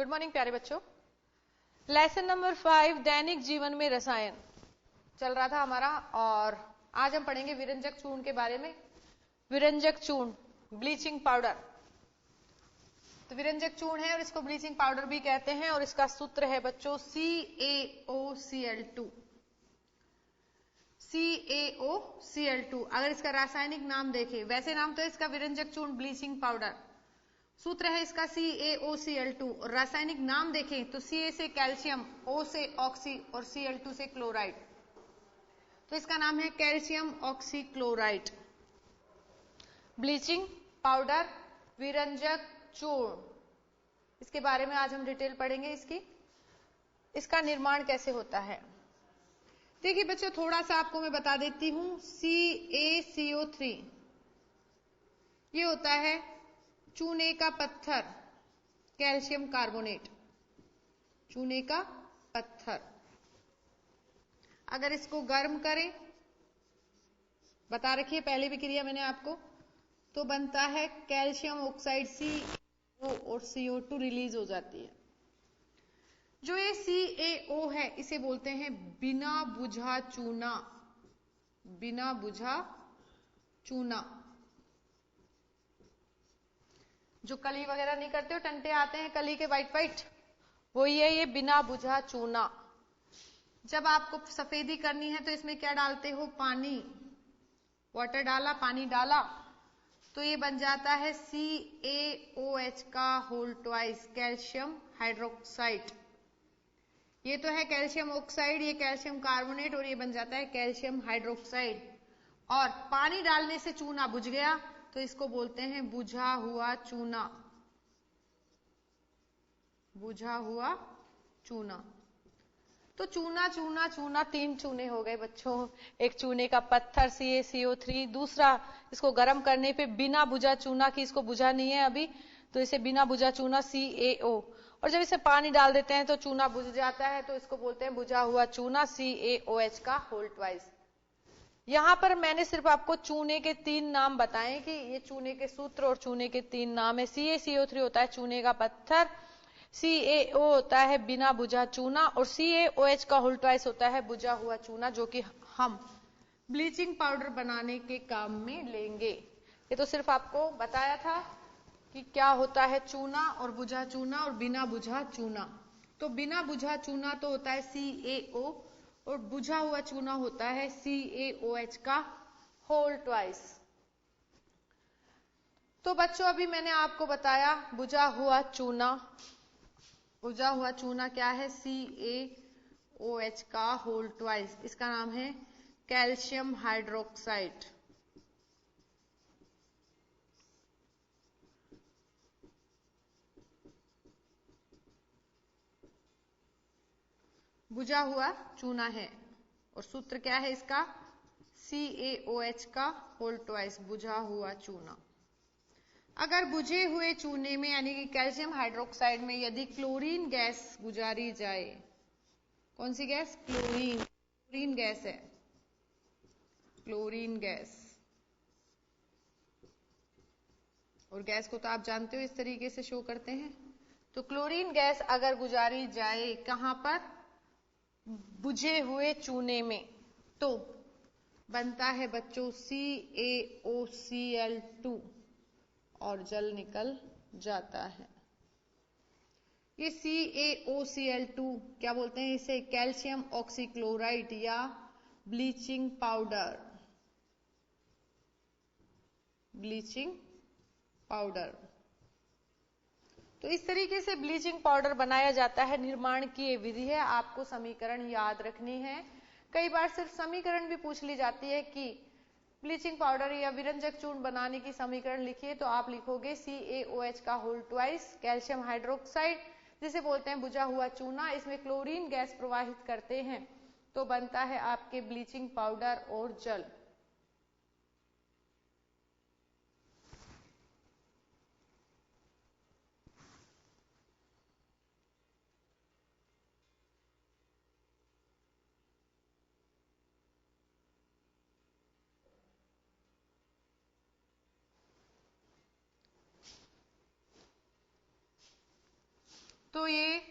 Good morning प्यारे बच्चों। Lesson number 5 दैनिक जीवन में रसायन चल रहा था हमारा, और आज हम पढ़ेंगे विरंजक चूर्ण के बारे में। विरंजक चूर्ण, ब्लीचिंग पाउडर। तो विरंजक चूर्ण है और इसको ब्लीचिंग पाउडर भी कहते हैं, और इसका सूत्र है बच्चों CaOCl2। CaOCl2। अगर इसका रासायनिक नाम देखें, वैसे नाम तो है इसका विरंजक चूर्ण ब्लीचिंग पाउडर, सूत्र है इसका CaOCl2, और रासायनिक नाम देखें तो Ca से कैल्शियम, O से ऑक्सी और Cl2 से क्लोराइड। तो इसका नाम है कैल्शियम ऑक्सीक्लोराइड। ब्लीचिंग पाउडर, विरंजक चूर्ण, इसके बारे में आज हम डिटेल पढ़ेंगे। इसका निर्माण कैसे होता है। देखिए बच्चों, थोड़ा सा आपको मैं बता देती हूं। CaCO3 ये होता है चूने का पत्थर, कैल्शियम कार्बोनेट, चूने का पत्थर। अगर इसको गर्म करें, बता रखिए पहले भी क्रिया मैंने आपको, तो बनता है कैल्शियम ऑक्साइड CaO और CO2 रिलीज हो जाती है। जो ये CaO है इसे बोलते हैं बिना बुझा चूना। बिना बुझा चूना, जो कली वगैरह नहीं करते हो, टंटे आते हैं कली के वाइट वाइट, वही है ये बिना बुझा चूना। जब आपको सफेदी करनी है तो इसमें क्या डालते हो, पानी, वाटर डाला, पानी डाला, तो ये बन जाता है CaOH का होल ट्वाइस, कैल्शियम हाइड्रोक्साइड। ये तो है कैल्शियम ऑक्साइड, ये कैल्शियम कार्बोनेट, और ये बन जाता है कैल्शियम हाइड्रोक्साइड। और पानी डालने से चूना बुझ गया, तो इसको बोलते हैं बुझा हुआ चूना। बुझा हुआ चूना। तो चूना चूना चूना, तीन चूने हो गए बच्चों। एक चूने का पत्थर CaCO3, दूसरा इसको गर्म करने पे बिना बुझा चूना, की इसको बुझा नहीं है अभी, तो इसे बिना बुझा चूना CaO, और जब इसे पानी डाल देते हैं तो चूना बुझ जाता है, तो इसको बोलते हैं बुझा हुआ चूना, CaOH का होल ट्वाइस। यहां पर मैंने सिर्फ आपको चूने के 3 नाम बताए कि ये चूने के सूत्र और चूने के 3 नाम है। CaCO3 होता है चूने का पत्थर, CaO होता है बिना बुझा चूना, और CaOH का होल ट्वाइस होता है बुझा हुआ चूना, जो कि हम ब्लीचिंग पाउडर बनाने के काम में लेंगे। ये तो सिर्फ आपको बताया था कि क्या होता है चूना और बुझा चूना और बिना बुझा चूना। तो बिना बुझा चूना तो होता है CaO, और बुझा हुआ चूना होता है CaOH का होल ट्वाइस। तो बच्चों अभी मैंने आपको बताया बुझा हुआ चूना। बुझा हुआ चूना क्या है, CaOH का होल ट्वाइस, इसका नाम है कैल्शियम हाइड्रोक्साइड। बुझा हुआ चूना है, और सूत्र क्या है इसका, CaOH का होल ट्वाइस, बुझा हुआ चूना। अगर बुझे हुए चूने में यानी कि कैल्शियम हाइड्रोक्साइड में यदि क्लोरीन गैस गुजारी जाए, कौन सी गैस, क्लोरीन, क्लोरीन गैस है, क्लोरीन गैस। और गैस को तो आप जानते हो इस तरीके से शो करते हैं। तो क्लोरीन गैस अगर गुजारी जाए कहां पर, बुझे हुए चूने में, तो बनता है बच्चों CaOCl2, और जल निकल जाता है। ये CaOCl2 क्या बोलते हैं इसे, कैल्शियम ऑक्सीक्लोराइड या ब्लीचिंग पाउडर। Bleaching powder. तो इस तरीके से ब्लीचिंग पाउडर बनाया जाता है। निर्माण की ये विधि है, आपको समीकरण याद रखनी है। कई बार सिर्फ समीकरण भी पूछ ली जाती है कि ब्लीचिंग पाउडर या विरंजक चूर्ण बनाने की समीकरण लिखिए, तो आप लिखोगे CaOH का होल ट्वाइस, कैल्शियम हाइड्रोक्साइड, जिसे बोलते हैं बुझा हुआ चूना, इसमें क्लोरीन गैस प्रवाहित करते हैं, तो बनता है आपके ब्लीचिंग पाउडर और जल। तो ये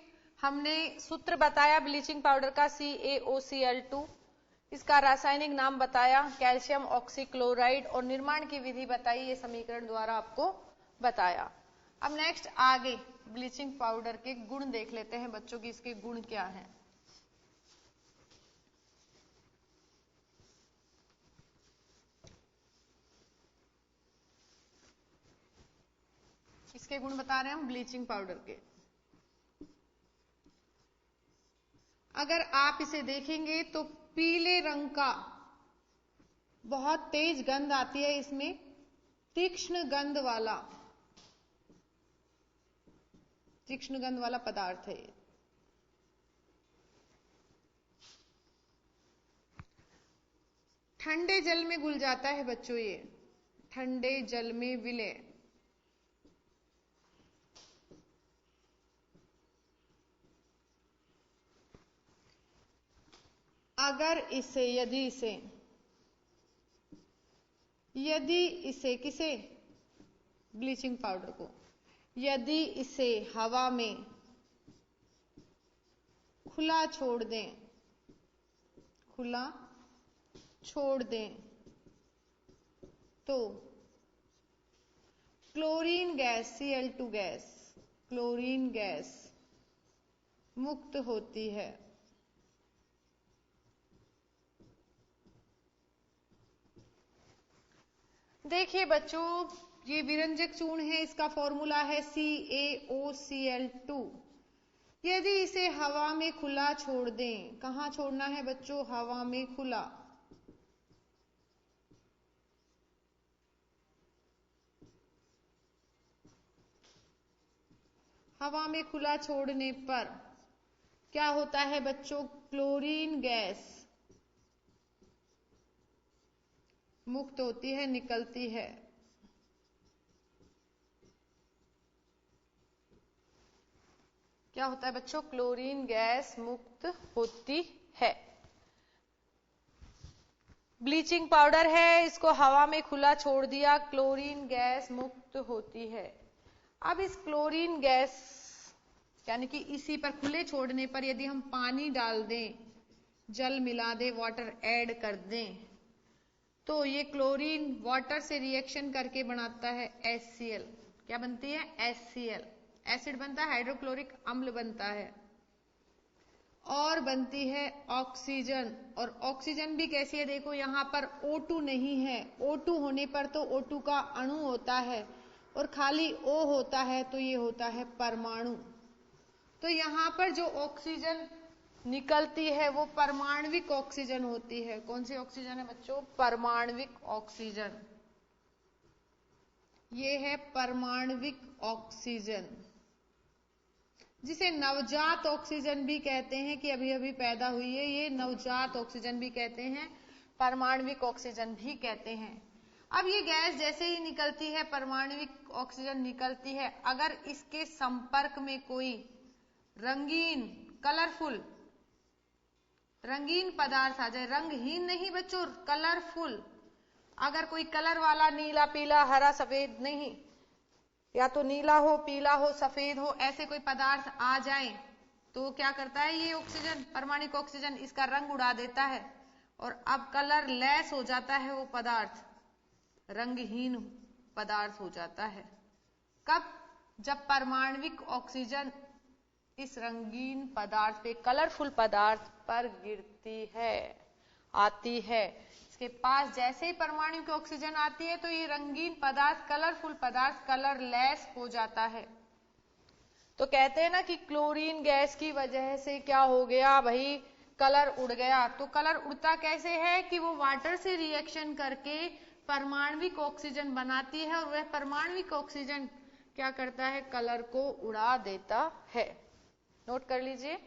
हमने सूत्र बताया ब्लीचिंग पाउडर का CaOCl2, इसका रासायनिक नाम बताया कैल्शियम ऑक्सीक्लोराइड, और निर्माण की विधि बताई, ये समीकरण द्वारा आपको बताया। अब नेक्स्ट आगे ब्लीचिंग पाउडर के गुण देख लेते हैं बच्चों की, इसके गुण क्या हैं। इसके गुण बता रहे हैं हम ब्लीचिंग पाउडर के। अगर आप इसे देखेंगे तो पीले रंग का बहुत तेज गंध आती है इसमें, तीक्ष्ण गंध वाला पदार्थ है ये। ठंडे जल में घुल जाता है बच्चों, ये ठंडे जल में विलय। अगर इसे यदि इसे किसे, ब्लीचिंग पाउडर को, यदि इसे हवा में खुला छोड़ दें तो chlorine gas Cl2 gas, chlorine gas मुक्त होती है। देखिए बच्चों, ये विरंजक चूर्ण है, इसका फॉर्मूला है CaOCl2। यदि इसे हवा में खुला छोड़ दें, कहां छोड़ना है बच्चों, हवा में खुला, हवा में खुला छोड़ने पर क्या होता है बच्चों, क्लोरीन गैस मुक्त होती है, निकलती है। क्या होता है बच्चों, क्लोरीन गैस मुक्त होती है। ब्लीचिंग पाउडर है, इसको हवा में खुला छोड़ दिया, क्लोरीन गैस मुक्त होती है। अब इस क्लोरीन गैस यानी कि इसी पर खुले छोड़ने पर यदि हम पानी डाल दें, जल मिला दें, वाटर ऐड कर दें, तो ये क्लोरीन वाटर से रिएक्शन करके बनाता है HCl। क्या बनती है, HCl, एसिड बनता है, हाइड्रोक्लोरिक अम्ल बनता है, और बनती है ऑक्सीजन। और ऑक्सीजन भी कैसी है, देखो यहां पर O2 नहीं है, O2 होने पर तो O2 का अणु होता है, और खाली O होता है तो ये होता है परमाणु। तो यहां पर जो ऑक्सीजन निकलती है वो परमाणविक ऑक्सीजन होती है। कौन सी ऑक्सीजन है बच्चों, परमाणविक ऑक्सीजन। ये है परमाणविक ऑक्सीजन, जिसे नवजात ऑक्सीजन भी कहते हैं, कि अभी अभी पैदा हुई है, ये नवजात ऑक्सीजन भी कहते हैं, परमाणविक ऑक्सीजन भी कहते हैं। अब ये गैस जैसे ही निकलती है, परमाणविक ऑक्सीजन निकलती है, अगर इसके संपर्क में कोई रंगीन, कलरफुल, रंगीन पदार्थ आ जाए, रंगहीन नहीं बच्चों, कलरफुल, अगर कोई कलर वाला, नीला, पीला, हरा, सफेद नहीं, या तो नीला हो, पीला हो, सफेद हो, ऐसे कोई पदार्थ आ जाए तो क्या करता है ये ऑक्सीजन, परमाणविक ऑक्सीजन, इसका रंग उड़ा देता है, और अब कलर लेस हो जाता है, वो पदार्थ रंगहीन पदार्थ हो जाता है। कब, जब परमाणविक ऑक्सीजन इस रंगीन पदार्थ पे, कलरफुल पदार्थ पर गिरती है, आती है, इसके पास जैसे ही परमाणु की ऑक्सीजन आती है तो ये रंगीन पदार्थ, कलरफुल पदार्थ कलरलेस हो जाता है। तो कहते हैं ना कि क्लोरीन गैस की वजह से क्या हो गया भाई, कलर उड़ गया। तो कलर उड़ता कैसे है कि वो वाटर से रिएक्शन करके परमाणविक ऑक्सीजन बनाती है, और वह परमाणविक ऑक्सीजन क्या करता है, कलर को उड़ा देता है। नोट कर लीजिए।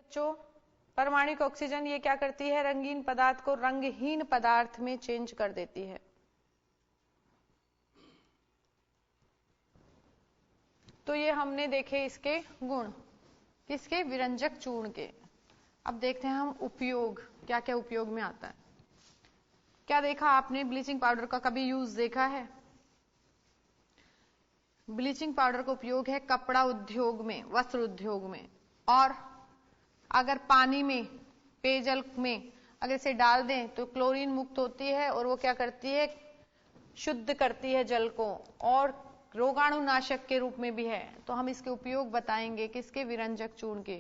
बच्चों, परमाणुक ऑक्सीजन ये क्या करती है, रंगीन पदार्थ को रंगहीन पदार्थ में चेंज कर देती है। तो ये हमने देखे इसके गुण, किसके, विरंजक चूर्ण के। अब देखते हैं हम उपयोग, क्या क्या उपयोग में आता है। क्या देखा आपने, ब्लीचिंग पाउडर का कभी यूज देखा है? ब्लीचिंग पाउडर का उपयोग है कपड़ा उद्योग में, वस्त्र उद्योग में, और अगर पानी में, पेयजल में अगर इसे डाल दें तो क्लोरीन मुक्त होती है और वो क्या करती है, शुद्ध करती है जल को, और रोगाणुनाशक के रूप में भी है। तो हम इसके उपयोग बताएंगे, किसके, विरंजक चूर्ण के।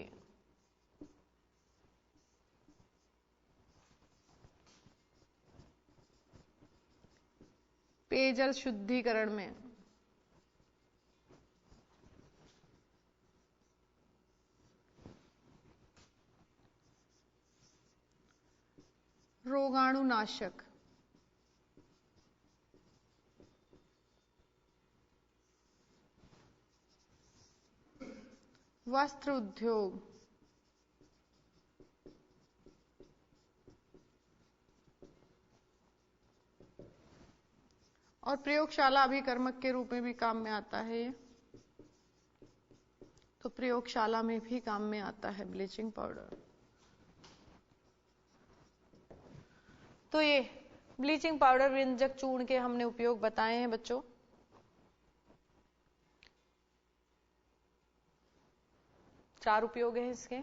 पेयजल शुद्धिकरण में, रोगाणुनाशक, वस्त्र उद्योग, और प्रयोगशाला अभिकर्मक के रूप में भी काम में आता है ये। तो प्रयोगशाला में भी काम में आता है ब्लीचिंग पाउडर। तो ये ब्लीचिंग पाउडर विरंजक चूर्ण के हमने उपयोग बताए हैं बच्चों। चार उपयोग है इसके,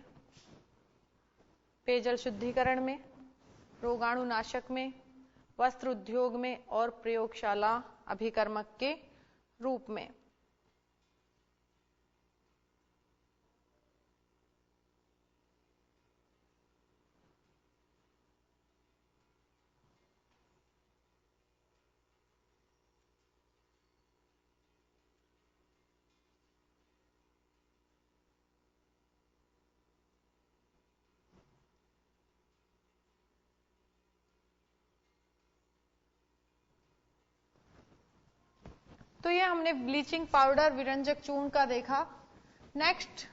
पेयजल शुद्धिकरण में, रोगाणुनाशक में, वस्त्र उद्योग में, और प्रयोगशाला अभिकर्मक के रूप में। तो ये हमने ब्लीचिंग पाउडर विरंजक चूर्ण का देखा। नेक्स्ट,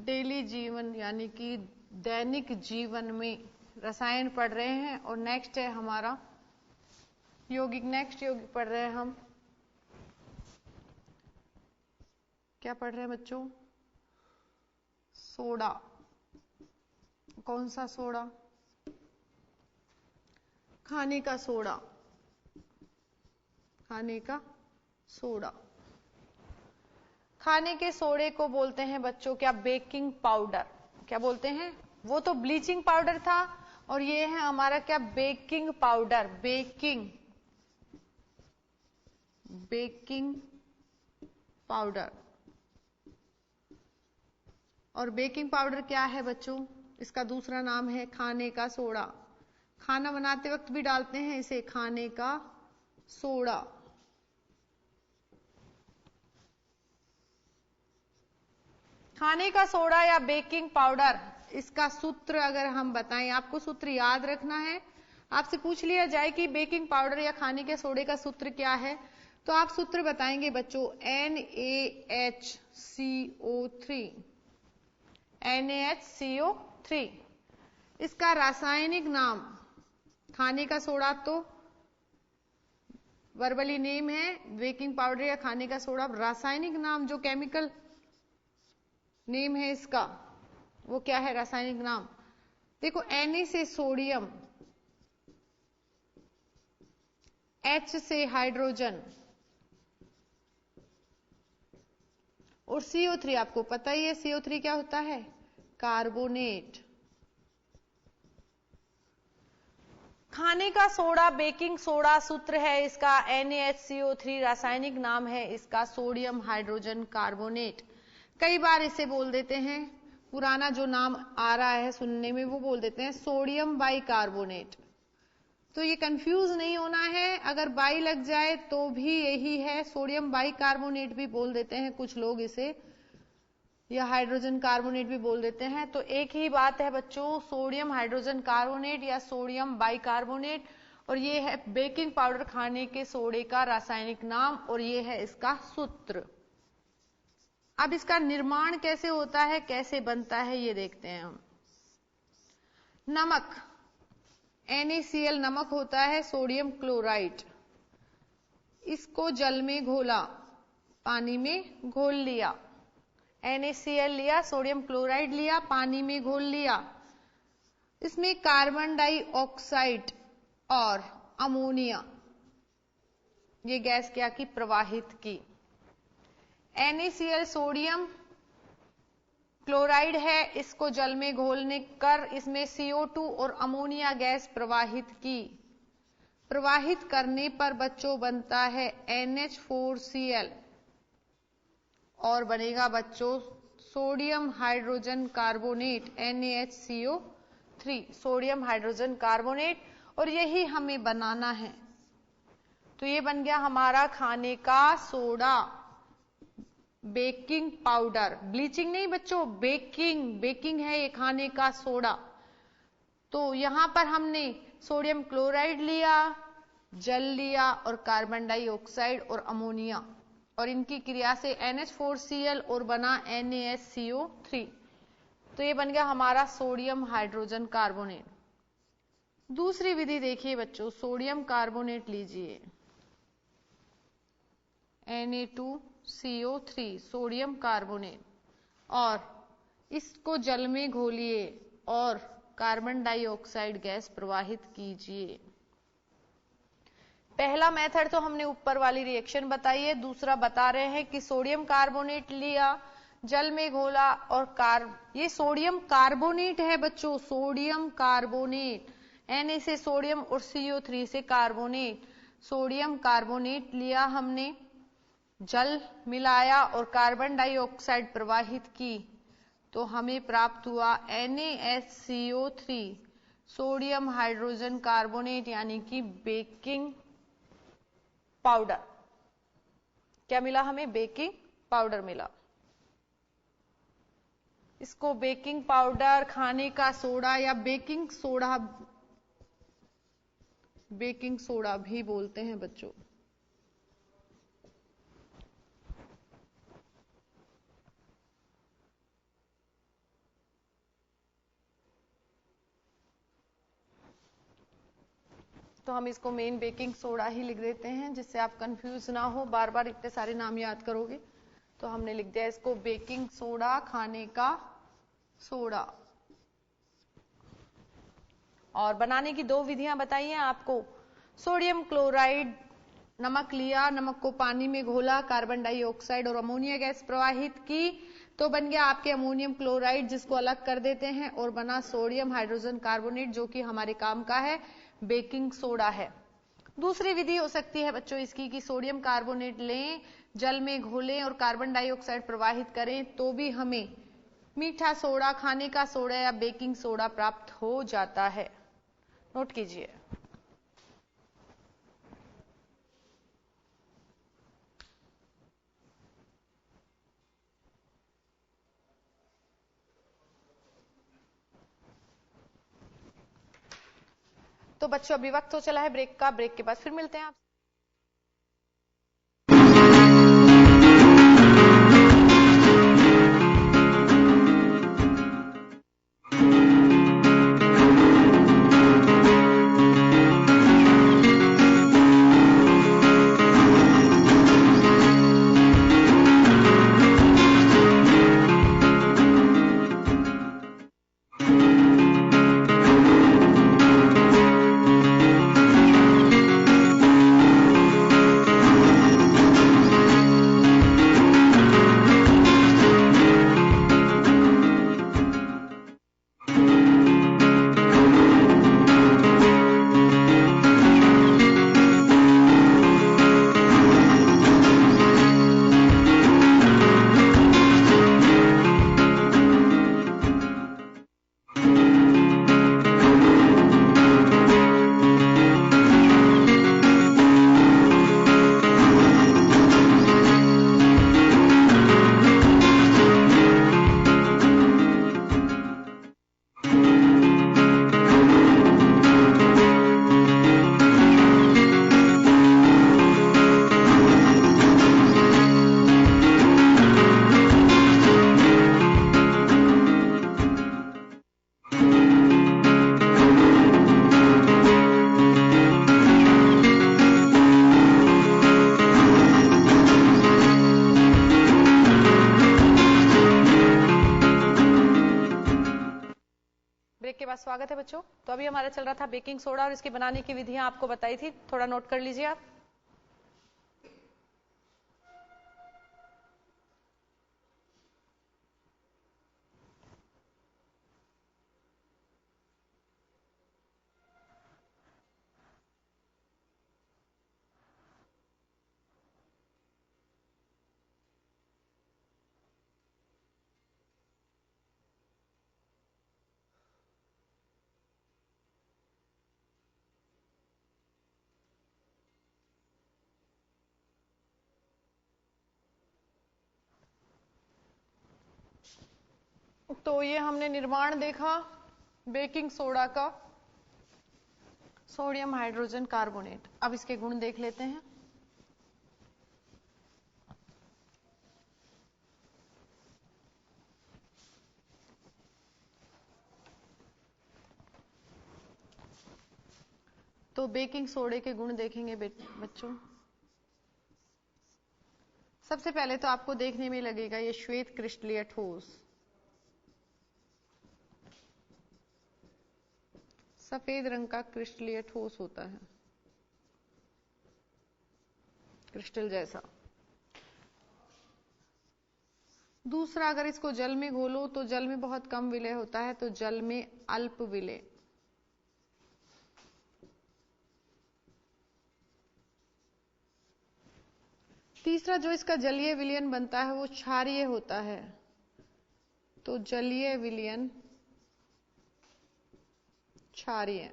डेली जीवन यानी कि दैनिक जीवन में रसायन पढ़ रहे हैं, और नेक्स्ट है हमारा यौगिक। नेक्स्ट यौगिक पढ़ रहे हैं हम, क्या पढ़ रहे हैं बच्चों, सोडा। कौन सा सोडा, खाने का सोडा, खाने का सोडा। खाने के सोडे को बोलते हैं बच्चों क्या, बेकिंग पाउडर। क्या बोलते हैं, वो तो ब्लीचिंग पाउडर था, और ये है हमारा क्या, बेकिंग पाउडर। Baking powder. और बेकिंग पाउडर क्या है बच्चों, इसका दूसरा नाम है खाने का सोडा। खाना बनाते वक्त भी डालते हैं इसे, खाने का सोडा। खाने का सोडा या बेकिंग पाउडर, इसका सूत्र अगर हम बताएं, आपको सूत्र याद रखना है। आपसे पूछ लिया जाए कि बेकिंग पाउडर या खाने के सोडे का सूत्र क्या है, तो आप सूत्र बताएंगे बच्चों, NaHCO3। NaHCO3 इसका रासायनिक नाम, खाने का सोडा तो वर्बली नेम है, बेकिंग पाउडर या खाने का सोडा रासायनिक नाम, जो केमिकल नेम है इसका, वो क्या है रासायनिक नाम। देखो, Na से सोडियम, H से हाइड्रोजन, और CO3 आपको पता ही है, CO3 क्या होता है, कार्बोनेट। खाने का सोडा, बेकिंग सोडा सूत्र है इसका NaHCO3, रासायनिक नाम है इसका सोडियम हाइड्रोजन कार्बोनेट। कई बार इसे बोल देते हैं, पुराना जो नाम आ रहा है सुनने में, वो बोल देते हैं सोडियम बाइकार्बोनेट। तो ये कंफ्यूज नहीं होना है, अगर बाई लग जाए तो भी यही है, सोडियम बाइकार्बोनेट भी बोल देते हैं कुछ लोग इसे, या हाइड्रोजन कार्बोनेट भी बोल देते हैं। तो एक ही बात है बच्चों, सोडियम हाइड्रोजन कार्बोनेट या सोडियम बाइकार्बोनेट, और ये है बेकिंग पाउडर, खाने के सोडे का रासायनिक नाम, और ये है इसका सूत्र। अब इसका निर्माण कैसे होता है, कैसे बनता है, ये देखते हैं हम। नमक, NaCl नमक होता है, सोडियम क्लोराइड। इसको जल में घोला, पानी में घोल लिया। NaCl लिया, सोडियम क्लोराइड लिया, पानी में घोल लिया। इसमें कार्बन डाइऑक्साइड और अमोनिया, ये गैस क्या की, प्रवाहित की। NaCl सोडियम क्लोराइड है, इसको जल में घोलने कर इसमें CO2 और अमोनिया गैस प्रवाहित की। प्रवाहित करने पर बच्चों बनता है NH4Cl और बनेगा बच्चों sodium hydrogen carbonate NaHCO3, sodium hydrogen carbonate, और यही हमें बनाना है। तो ये बन गया हमारा खाने का सोडा, बेकिंग पाउडर। ब्लीचिंग नहीं बच्चों, बेकिंग है ये खाने का सोडा। तो यहां पर हमने सोडियम क्लोराइड लिया, जल लिया और कार्बन डाइऑक्साइड और अमोनिया, और इनकी क्रिया से NH4Cl और बना NaHCO3। तो ये बन गया हमारा सोडियम हाइड्रोजन कार्बोनेट। दूसरी विधि देखिए बच्चों, सोडियम कार्बोनेट लीजिए, Na2CO3 सोडियम कार्बोनेट, और इसको जल में घोलिए और कार्बन डाइऑक्साइड गैस प्रवाहित कीजिए। पहला मेथड तो हमने ऊपर वाली रिएक्शन बताई है, दूसरा बता रहे हैं कि सोडियम कार्बोनेट लिया, जल में घोला और ये सोडियम कार्बोनेट है बच्चों, सोडियम कार्बोनेट, Na से सोडियम और CO3 से कार्बोनेट। सोडियम कार्बोनेट लिया हमने, जल मिलाया और कार्बन डाइऑक्साइड प्रवाहित की, तो हमें प्राप्त हुआ NaHCO3 सोडियम हाइड्रोजन कार्बोनेट, यानी कि बेकिंग पाउडर। क्या मिला हमें, बेकिंग पाउडर मिला। इसको बेकिंग पाउडर, खाने का सोडा या बेकिंग सोडा भी बोलते हैं बच्चों। तो हम इसको मेन बेकिंग सोडा ही लिख देते हैं, जिससे आप कंफ्यूज ना हो, बार बार इतने सारे नाम याद करोगे। तो हमने लिख दिया इसको बेकिंग सोडा, खाने का सोडा। और बनाने की दो विधियां बताई हैं आपको। सोडियम क्लोराइड, नमक लिया, नमक को पानी में घोला, कार्बन डाइऑक्साइड और अमोनिया गैस प्रवाहित की, तो बन गया आपके अमोनियम क्लोराइड, जिसको अलग कर देते हैं, और बना सोडियम हाइड्रोजन कार्बोनेट, जो कि हमारे काम का है, बेकिंग सोडा है। दूसरी विधि हो सकती है बच्चों इसकी कि सोडियम कार्बोनेट लें, जल में घोलें और कार्बन डाइऑक्साइड प्रवाहित करें, तो भी हमें मीठा सोडा, खाने का सोडा या बेकिंग सोडा प्राप्त हो जाता है। नोट कीजिए। तो बच्चों अभी वक्त हो चला है ब्रेक का, ब्रेक के बाद फिर मिलते हैं आप। स्वागत है बच्चों। तो अभी हमारा चल रहा था बेकिंग सोडा और इसकी बनाने की विधियां आपको बताई थी, थोड़ा नोट कर लीजिए आप। तो ये हमने निर्माण देखा बेकिंग सोडा का, सोडियम हाइड्रोजन कार्बोनेट। अब इसके गुण देख लेते हैं। तो बेकिंग सोडे के गुण देखेंगे बच्चों। सबसे पहले तो आपको देखने में लगेगा ये श्वेत क्रिस्टलीय ठोस, सफेद रंग का क्रिस्टलीय ठोस होता है, क्रिस्टल जैसा। दूसरा, अगर इसको जल में घोलो तो जल में बहुत कम विलय होता है, तो जल में अल्प विलय। तीसरा, जो इसका जलीय विलयन बनता है वो क्षारीय होता है, तो जलीय विलयन क्षारीय।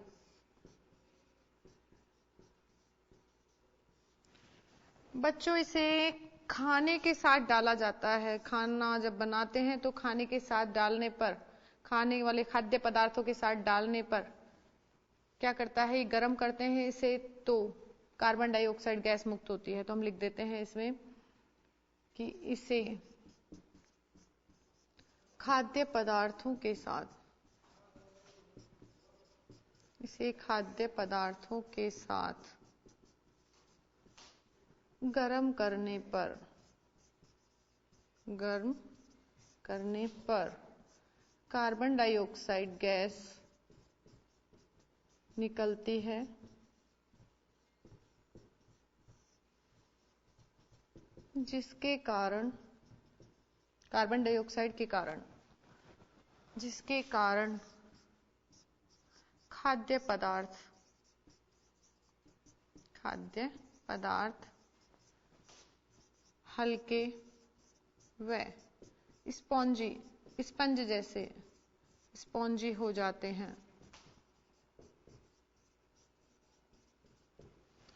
बच्चों, इसे खाने के साथ डाला जाता है। खाना जब बनाते हैं तो खाने के साथ डालने पर, खाने वाले खाद्य पदार्थों के साथ डालने पर क्या करता है, ये गर्म करते हैं इसे तो कार्बन डाइऑक्साइड गैस मुक्त होती है। तो हम लिख देते हैं इसमें कि इसे खाद्य पदार्थों के साथ, इसे खाद्य पदार्थों के साथ गर्म करने पर, गर्म करने पर कार्बन डाइऑक्साइड गैस निकलती है, जिसके कारण, कार्बन डाइऑक्साइड के कारण, जिसके कारण खाद्य पदार्थ हल्के व स्पंज जैसे स्पॉन्जी हो जाते हैं।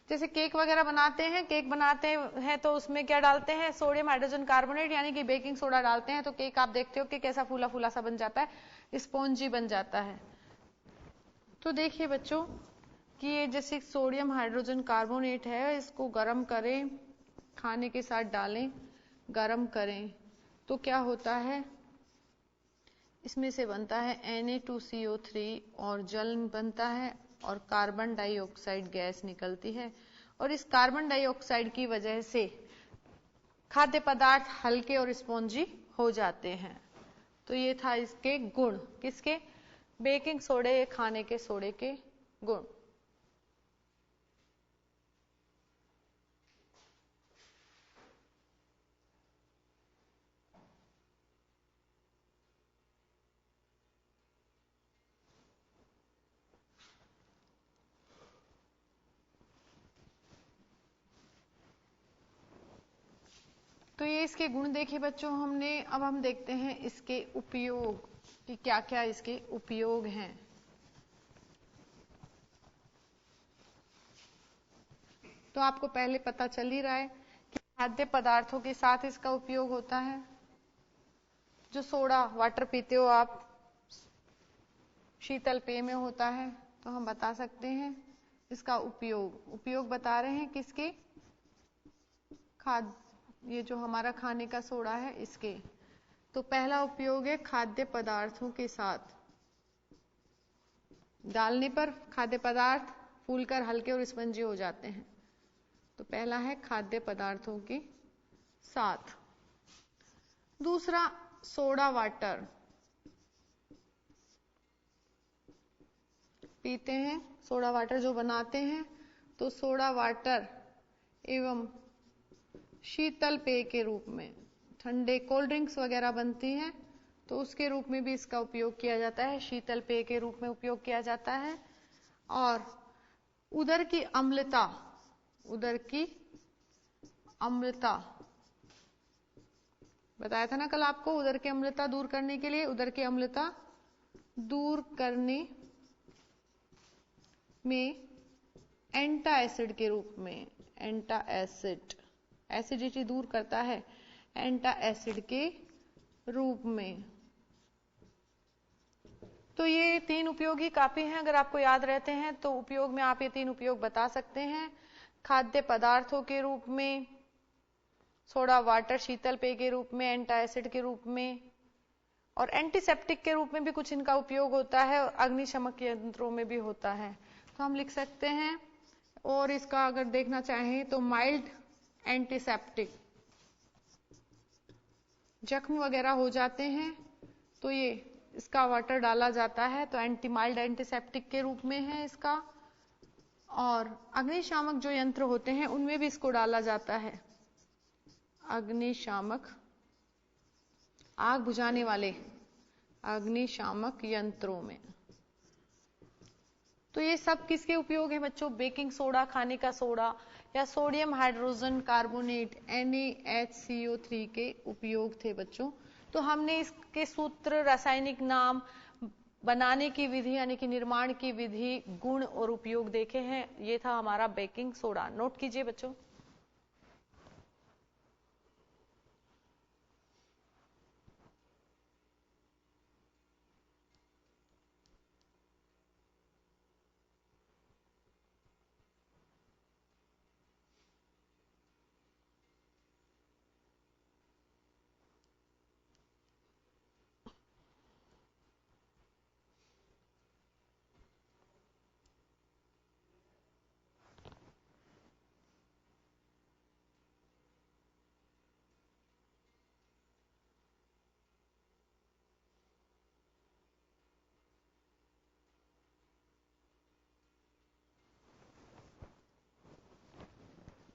जैसे केक वगैरह बनाते हैं, केक बनाते हैं तो उसमें क्या डालते हैं, सोडियम हाइड्रोजन कार्बोनेट यानी कि बेकिंग सोडा डालते हैं, तो केक आप देखते हो कि कैसा फूला फूला सा बन जाता है, स्पॉन्जी बन जाता है। तो देखिए बच्चों कि ये जैसे सोडियम हाइड्रोजन कार्बोनेट है, इसको गर्म करें, खाने के साथ डालें, गर्म करें तो क्या होता है, इसमें से बनता है Na2CO3 और जल बनता है और कार्बन डाइऑक्साइड गैस निकलती है, और इस कार्बन डाइऑक्साइड की वजह से खाद्य पदार्थ हल्के और स्पॉन्जी हो जाते हैं। तो ये था इसके गुण, किसके, बेकिंग सोडे, खाने के सोडे के गुण। तो ये इसके गुण देखे बच्चों हमने। अब हम देखते हैं इसके उपयोग कि क्या क्या इसके उपयोग हैं। तो आपको पहले पता चल ही रहा है कि खाद्य पदार्थों के साथ इसका उपयोग होता है। जो सोडा वाटर पीते हो आप, शीतल पेय में होता है, तो हम बता सकते हैं इसका उपयोग बता रहे हैं किसके, ये जो हमारा खाने का सोडा है इसके। तो पहला उपयोग है खाद्य पदार्थों के साथ डालने पर खाद्य पदार्थ फूलकर हल्के और स्पंजी हो जाते हैं। तो पहला है खाद्य पदार्थों के साथ। दूसरा, सोडा वाटर, पीते हैं, सोडा वाटर जो बनाते हैं, तो सोडा वाटर एवं शीतल पेय के रूप में, ठंडे कोल्ड ड्रिंक्स वगैरह बनती हैं तो उसके रूप में भी इसका उपयोग किया जाता है, शीतल पेय के रूप में उपयोग किया जाता है। और उदर की अम्लता, उदर की अम्लता बताया था ना कल आपको, उदर की अम्लता दूर करने के लिए, उदर की अम्लता दूर करने में एंटा एसिड के रूप में, एंटा एसिड, एसिडिटी दूर करता है एंटा एसिड के रूप में। तो ये 3 उपयोग ही काफी हैं, अगर आपको याद रहते हैं तो उपयोग में आप ये 3 उपयोग बता सकते हैं। खाद्य पदार्थों के रूप में, सोडा वाटर शीतल पेय के रूप में, एंटा एसिड के रूप में, और एंटीसेप्टिक के रूप में भी कुछ इनका उपयोग होता है, और अग्निशमक यंत्रों में भी होता है। तो हम लिख सकते हैं, और इसका अगर देखना चाहें तो माइल्ड एंटीसेप्टिक, जख्म वगैरह हो जाते हैं तो ये इसका वाटर डाला जाता है, तो माइल्ड एंटीसेप्टिक के रूप में है इसका। और अग्निशामक जो यंत्र होते हैं उनमें भी इसको डाला जाता है, अग्निशामक, आग बुझाने वाले अग्निशामक यंत्रों में। तो ये सब किसके उपयोग है बच्चों? बेकिंग सोडा, खाने का सोडा, या सोडियम हाइड्रोजन कार्बोनेट NaHCO3 के उपयोग थे बच्चों। तो हमने इसके सूत्र, रासायनिक नाम, बनाने की विधि यानी कि निर्माण की विधि, गुण और उपयोग देखे हैं। ये था हमारा बेकिंग सोडा। नोट कीजिए बच्चों।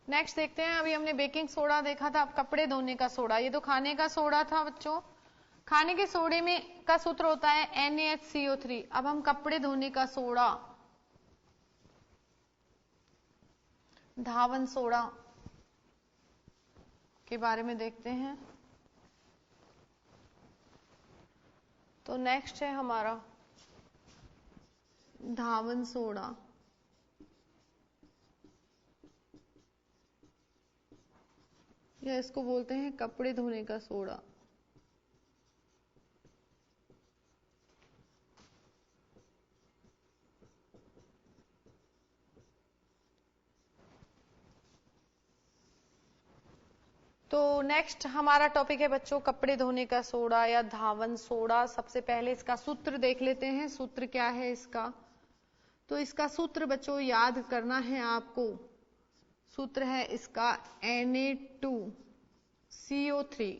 नेक्स्ट देखते हैं, अभी हमने बेकिंग सोडा देखा था, अब कपड़े धोने का सोडा। ये तो खाने का सोडा था बच्चों। खाने के सोडे में का सूत्र होता है NaHCO3। अब हम कपड़े धोने का सोडा, धावन सोडा के बारे में देखते हैं। तो नेक्स्ट है हमारा धावन सोडा। या इसको बोलते हैं कपड़े धोने का सोडा। तो नेक्स्ट हमारा टॉपिक है बच्चों कपड़े धोने का सोडा या धावन सोडा। सबसे पहले इसका सूत्र देख लेते हैं। सूत्र क्या है इसका? तो इसका सूत्र बच्चों याद करना है आपको। सूत्र है इसका Na2CO3।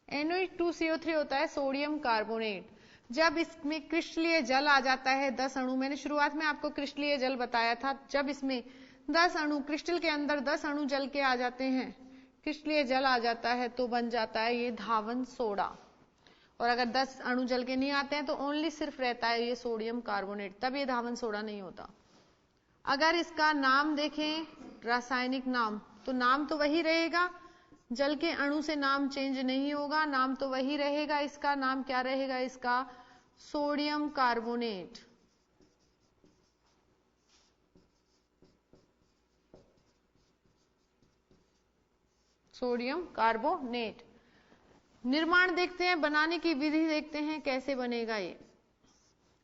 Na2CO3 होता है सोडियम कार्बोनेट। जब इसमें क्रिस्टलीय जल आ जाता है 10 अणु, मैंने शुरुआत में आपको क्रिस्टलीय जल बताया था, जब इसमें 10 अणु, क्रिस्टल के अंदर 10 अणु जल के आ जाते हैं, क्रिस्टलीय जल आ जाता है, तो बन जाता है ये धावन सोडा। और अगर 10 अणु जल के नहीं आते हैं तो ओनली सिर्फ रहता है ये सोडियम कार्बोनेट, तब ये धावन सोडा नहीं होता। अगर इसका नाम देखें, रासायनिक नाम, तो नाम तो वही रहेगा, जल के अणु से नाम चेंज नहीं होगा, नाम तो वही रहेगा। इसका नाम क्या रहेगा? इसका सोडियम कार्बोनेट। Sodium carbonate. निर्माण देखते हैं, बनाने की विधि देखते हैं कैसे बनेगा ये।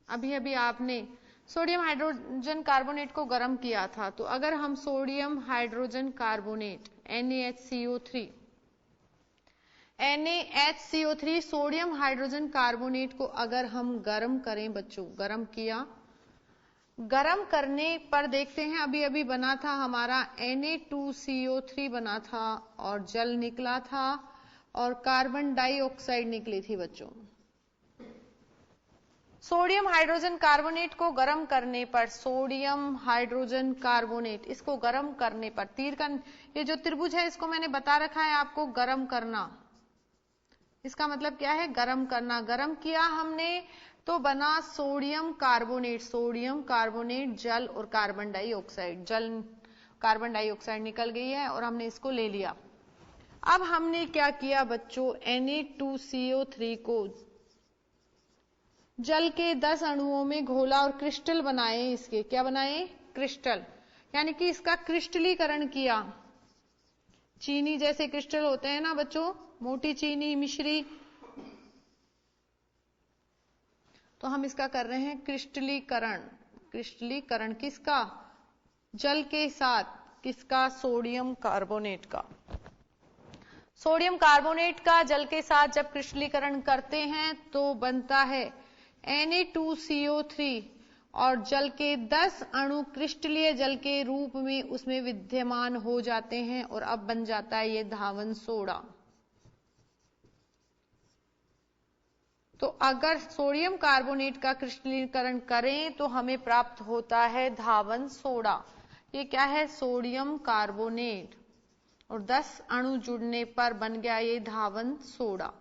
अभी अभी आपने सोडियम हाइड्रोजन कार्बोनेट को गर्म किया था, तो अगर हम sodium hydrogen carbonate NaHCO3 sodium hydrogen carbonate को अगर हम गर्म करें बच्चों, गर्म किया, गर्म करने पर देखते हैं अभी अभी बना था हमारा Na2CO3 बना था और जल निकला था और कार्बन डाइऑक्साइड निकली थी बच्चों। सोडियम हाइड्रोजन कार्बोनेट को गर्म करने पर, सोडियम हाइड्रोजन कार्बोनेट, इसको गर्म करने पर, तीर का ये जो त्रिभुज है इसको मैंने बता रखा है आपको, गर्म करना, इसका मतलब क्या है, गर्म करना। गर्म किया हमने तो बना सोडियम कार्बोनेट, सोडियम कार्बोनेट जल और कार्बन डाइऑक्साइड, जल कार्बन डाइऑक्साइड निकल गई है और हमने इसको ले लिया। अब हमने क्या किया बच्चों, Na2CO3 को जल के 10 अणुओं में घोला और क्रिस्टल बनाए, इसके क्या बनाए, क्रिस्टल, यानी कि इसका क्रिस्टलीकरण किया। चीनी जैसे क्रिस्टल होते हैं ना बच्चों, मोटी चीनी, मिश्री, तो हम इसका कर रहे हैं क्रिस्टलीकरण। क्रिस्टलीकरण किसका, जल के साथ, किसका, सोडियम कार्बोनेट का। सोडियम कार्बोनेट का जल के साथ जब क्रिस्टलीकरण करते हैं तो बनता है Na2CO3 और जल के 10 अणु क्रिस्टलीय जल के रूप में उसमें विद्यमान हो जाते हैं और अब बन जाता है ये धावन सोडा। तो अगर सोडियम कार्बोनेट का क्रिस्टलीकरण करें तो हमें प्राप्त होता है धावन सोडा। ये क्या है, सोडियम कार्बोनेट, और 10 अणु जुड़ने पर बन गया ये धावन सोडा।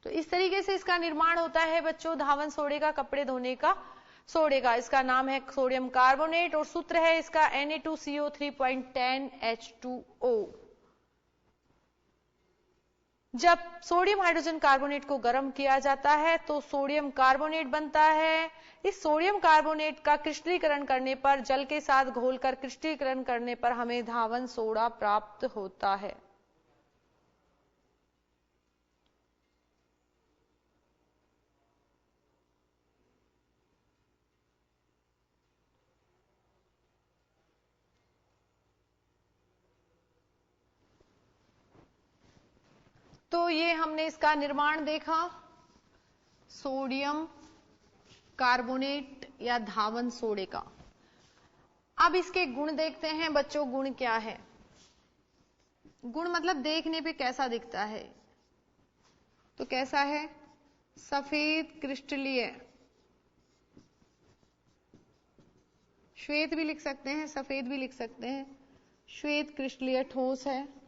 तो इस तरीके से इसका निर्माण होता है बच्चों धावन सोडे का, कपड़े धोने का सोडे का। इसका नाम है सोडियम कार्बोनेट और सूत्र है इसका Na2CO3.10H2O। जब सोडियम हाइड्रोजन कार्बोनेट को गर्म किया जाता है तो सोडियम कार्बोनेट बनता है। इस सोडियम कार्बोनेट का क्रिस्टलीकरण करने पर, जल के साथ घोलकर क्रिस्टलीकरण करने पर हमें धावन सोडा प्राप्त होता है। तो ये हमने इसका निर्माण देखा, सोडियम कार्बोनेट या धावन सोडे का। अब इसके गुण देखते हैं बच्चों, गुण क्या है। गुण मतलब देखने पे कैसा दिखता है, तो कैसा है, सफेद क्रिस्टलीय, श्वेत भी लिख सकते हैं, सफेद भी लिख सकते हैं, श्वेत क्रिस्टलीय ठोस है,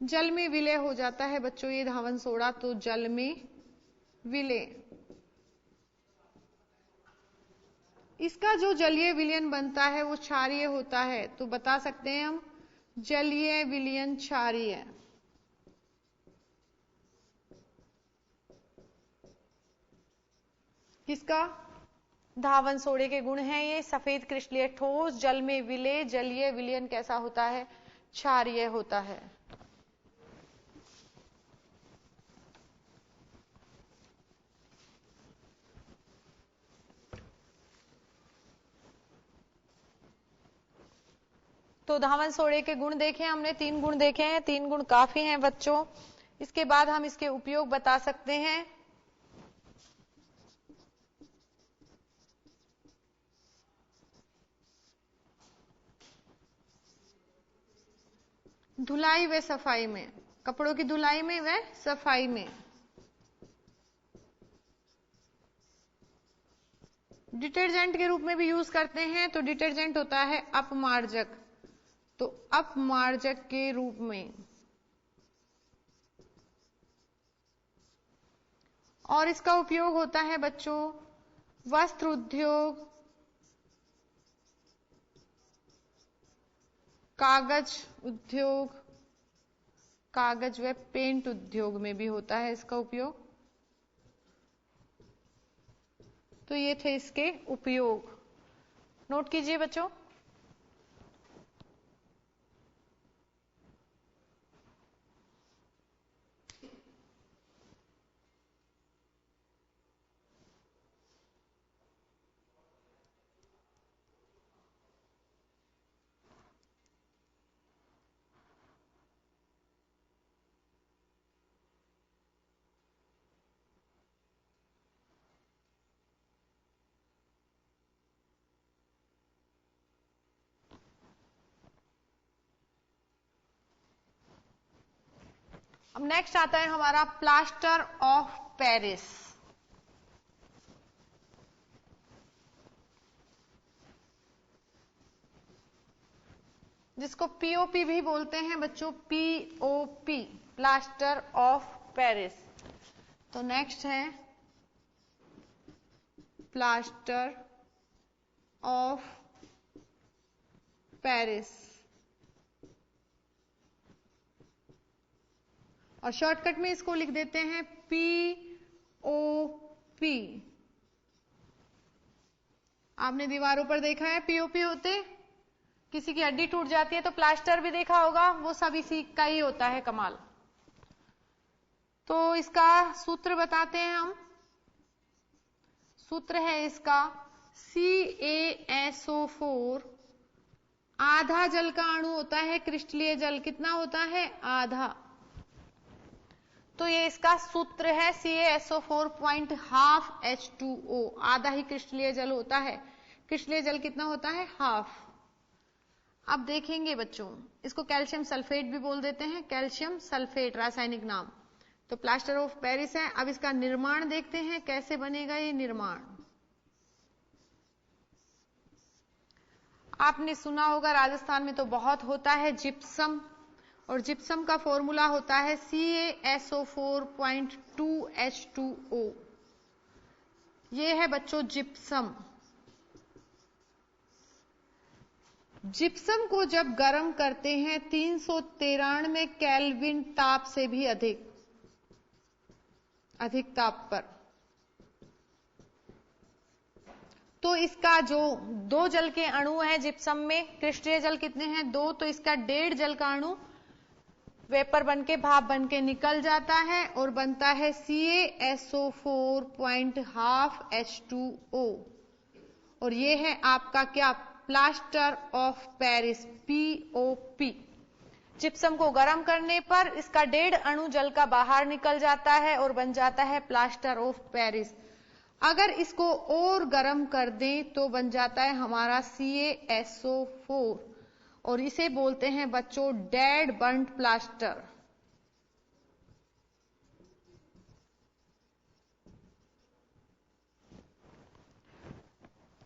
जल में विलय हो जाता है बच्चों ये धावन सोडा, तो जल में विलय। इसका जो जलीय विलयन बनता है वो क्षारीय होता है, तो बता सकते हैं हम जलीय विलयन क्षारीय। किसका, धावन सोडे के गुण हैं ये, सफेद क्रिस्टलीय ठोस, जल में विलय, जलीय विलयन कैसा होता है, क्षारीय होता है। तो धावन सोडे के गुण देखे हमने, 3 गुण देखे हैं, 3 गुण काफी हैं बच्चों। इसके बाद हम इसके उपयोग बता सकते हैं। धुलाई व सफाई में, कपड़ों की धुलाई में व सफाई में। डिटर्जेंट के रूप में भी यूज करते हैं, तो डिटर्जेंट होता है अपमार्जक, तो अपमार्जक के रूप में। और इसका उपयोग होता है बच्चों वस्त्र उद्योग, कागज उद्योग, कागज व पेंट उद्योग में भी होता है इसका उपयोग। तो ये थे इसके उपयोग, नोट कीजिए बच्चों। अब नेक्स्ट आता है हमारा प्लास्टर ऑफ पेरिस। जिसको पीओपी भी बोलते हैं बच्चों, पीओपी, प्लास्टर ऑफ पेरिस। तो नेक्स्ट है प्लास्टर ऑफ पेरिस, और शॉर्टकट में इसको लिख देते हैं पीओपी। आपने दीवारों पर देखा है पीओपी होते, किसी की हड्डी टूट जाती है तो प्लास्टर भी देखा होगा, वो सब इसी का ही होता है कमाल। तो इसका सूत्र बताते हैं हम। सूत्र है इसका CaSO4, आधा जल का अणु होता है क्रिस्टलीय जल, कितना होता है? आधा। तो ये इसका सूत्र है CaSO4.12 H2O, आधा ही क्रिस्टलीय जल होता है। क्रिस्टलीय जल कितना होता है? हाफ। अब देखेंगे बच्चों, इसको कैल्शियम सल्फेट भी बोल देते हैं, कैल्शियम सल्फेट रासायनिक नाम। तो प्लास्टर ऑफ पेरिस है। अब इसका निर्माण देखते हैं कैसे बनेगा ये निर्माण। आपने सुना होगा राजस्थान में तो बहुत होता है जिप्सम, और जिप्सम का फॉर्मूला होता है CaSO4.2 H2O। ये है बच्चों जिप्सम। जिप्सम को जब गर्म करते हैं 393 केल्विन ताप से भी अधिक ताप पर, तो इसका जो 2 जल के अणु है जिप्सम में, क्रिस्टलीय जल कितने हैं? 2, तो इसका 1.5 जल का अणु वेपर बनके, भाप बनके निकल जाता है और बनता है CaSO4.12 H2O। और ये है आपका क्या? Plaster of Paris, POP. Gypsum को गर्म करने पर इसका 1.5 अणु जल का बाहर निकल जाता है और बन जाता है प्लास्टर ऑफ पेरिस। अगर इसको और गर्म कर दें तो बन जाता है हमारा CaSO4, और इसे बोलते हैं बच्चों डेड बर्न्ट प्लास्टर।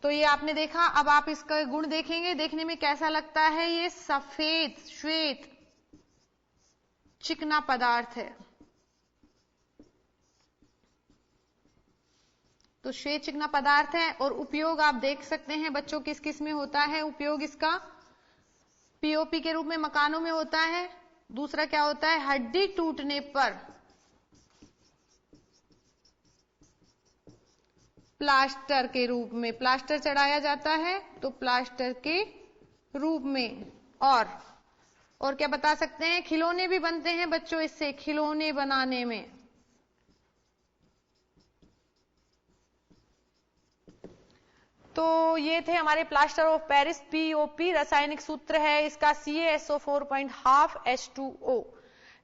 तो ये आपने देखा। अब आप इसका गुण देखेंगे, देखने में कैसा लगता है? ये सफेद श्वेत चिकना पदार्थ है। तो श्वेत चिकना पदार्थ है, और उपयोग आप देख सकते हैं बच्चों किस किस में होता है उपयोग इसका। पीओपी के रूप में मकानों में होता है। दूसरा क्या होता है? हड्डी टूटने पर प्लास्टर के रूप में, प्लास्टर चढ़ाया जाता है तो प्लास्टर के रूप में। और क्या बता सकते हैं? खिलौने भी बनते हैं बच्चों इससे, खिलौने बनाने में। तो ये थे हमारे प्लास्टर ऑफ पेरिस, पीओपी। रासायनिक सूत्र है इसका CaSO4.12 H2O।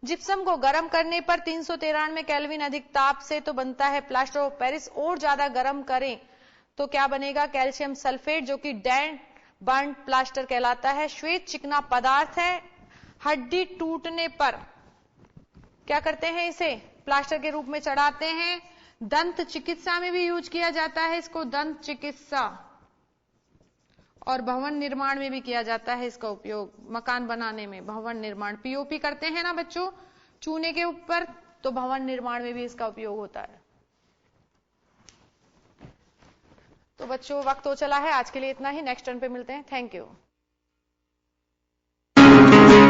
जिप्सम को गर्म करने पर 393 केल्विन अधिक ताप से तो बनता है प्लास्टर ऑफ पेरिस। और ज्यादा गर्म करें तो क्या बनेगा? कैल्शियम सल्फेट, जो कि डेड बर्न्ट प्लास्टर कहलाता है। श्वेत चिकना पदार्थ है। हड्डी टूटने पर क्या करते हैं? इसे प्लास्टर के रूप में चढ़ाते हैं। दंत चिकित्सा में भी यूज किया जाता है इसको, दंत चिकित्सा, और भवन निर्माण में भी किया जाता है इसका उपयोग। मकान बनाने में, भवन निर्माण, पीओपी करते हैं ना बच्चों चूने के ऊपर, तो भवन निर्माण में भी इसका उपयोग होता है। तो बच्चों वक्त हो चला है, आज के लिए इतना ही। नेक्स्ट टर्न पे मिलते हैं। Thank you.